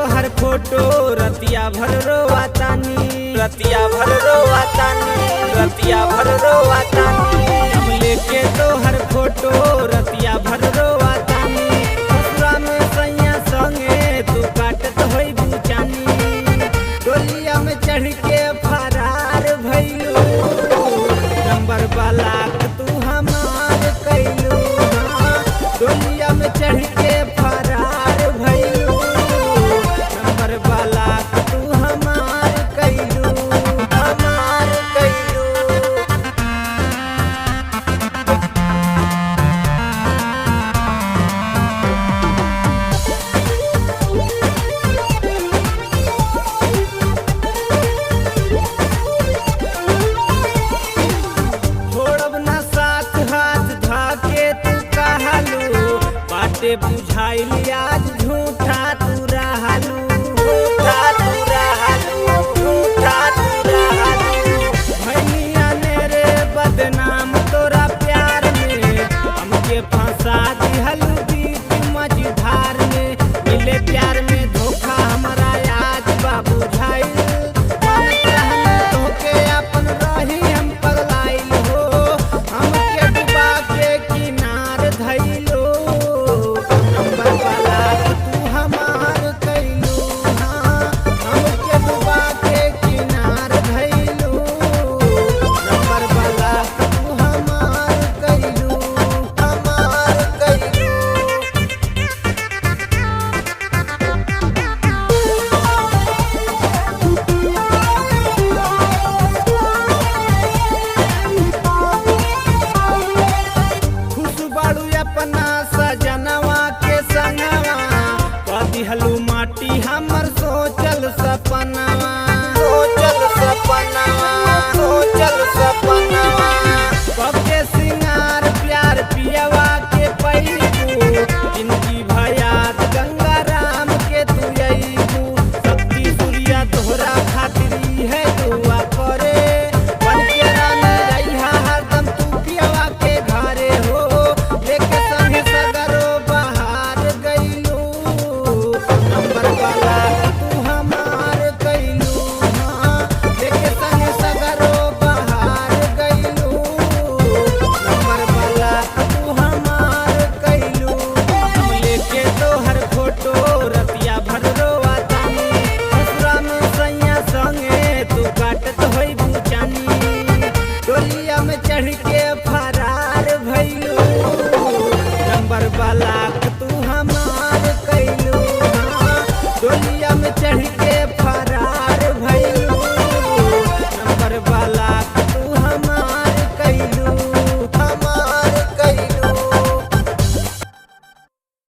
तोहर फोटो रतिया भर रोवातानी, रतिया भर रोवातानी, रतिया भर रोवातानी। हम लेके तोहर फोटो रतिया भर रोवातानी। ससुरा में सैया संगे तू काटत होई बुचानी। डोलिया में चढ़ के फरार भइलू, नंबर वाला तू हमार कैलू। डोलिया में चढ़ के फरार भइलू, नंबर वाला तू हमार कैलू, हमार कैलू। छोड़ब ना साथ हाथ धाके तू कहलू, बाटे बुझाइल आज झूठा तू रहलू, झूठा तू रहलू, झूठा तू रहलू। भैया ने रे बदनाम तोरा प्यार में, हमके फंसा दिहलू बीच मझधार में। मिले प्यार में धोखा हमारा आज बा बुझाइल। मानत रहनी तोहके अपन रही हम पगलाइल हो, हमके डुबा के किनार धइलो। नंबर वाला तू हमार कैलू, हाँ हमके डुबा के किनार धइलो। नंबर वाला तू हमार कैलू, हमार कैलू। खुश बाड़ू अपना सजनवा के संगवा, दिहलू माटी हमर सोचल सपनवा, सोचल सपनवा, सोचल सपनवा। सबके सिंगार प्यार पियवा के पैबू, जिनकी भयात गंगा राम के तू अइबू। शक्ति सूर्या तोहरा खातिर है दुआ करे, बन के रानी रहिया हरदम तू पियवा के घरे हो। लेके संगे सगरो बाहर गइलू, नंबर वाला तू हमार कैलू, हाँ लेके संगे सगरो बाहर गइलू। नंबर वाला तू हमार कैलू। हम लेके तोहर फोटो रतिया भर रोवातानी। ससुरा में सैया संगे तू काटत होई बुचानी। डोलिया में चढ़ के